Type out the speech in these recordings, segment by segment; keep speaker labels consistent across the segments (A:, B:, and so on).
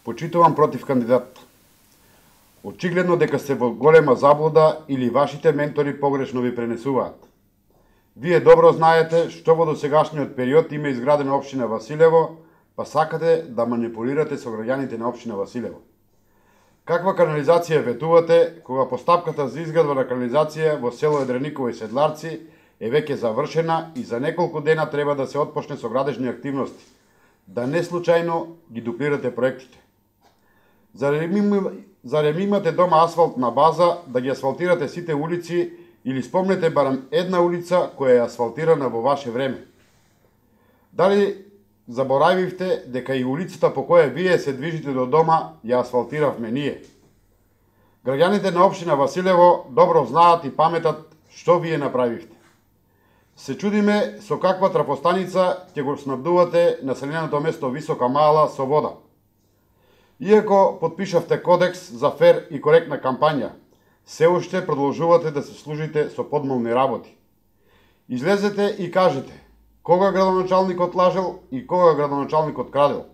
A: Почитувам против кандидат. Очигледно дека сте во голема заблуда или вашите ментори погрешно ви пренесуваат. Вие добро знаете што во досегашниот период има изградена општина Василево, па сакате да манипулирате со граѓаните на општина Василево. Каква канализација ветувате кога постапката за изградба на канализација во село Едрениково и Седларци е веќе завршена и за неколку дена треба да се отпочне со градежни активности, да не случајно ги дуплирате проектите. Зарем имате дома асфалтна база да ги асфалтирате сите улици или спомнете барам една улица која е асфалтирана во ваше време? Дали заборавивте дека и улицата по која вие се движите до дома ја асфалтиравме ние? Граѓаните на општина Василево добро знаат и паметат што вие направивте. Се чудиме со каква трафостаница ќе го снабдувате населеното место Висока Мала со вода. Иако подпишавте кодекс за фер и коректна кампања, се уште продолжувате да се служите со подмолни работи. Излезете и кажете кога градоначалникот лажел и кога градоначалникот крадел.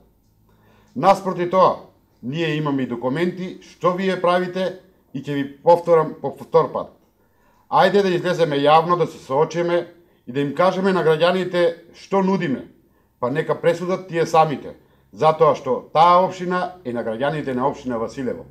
A: Наспроти тоа, ние имаме и документи што вие правите и ќе ви повторам по втор пат. Ајде да излеземе јавно да се соочиме и да им кажеме на граѓаните што нудиме, па нека пресудат тие самите, затоа што таа општина е на граѓаните на општина Василево.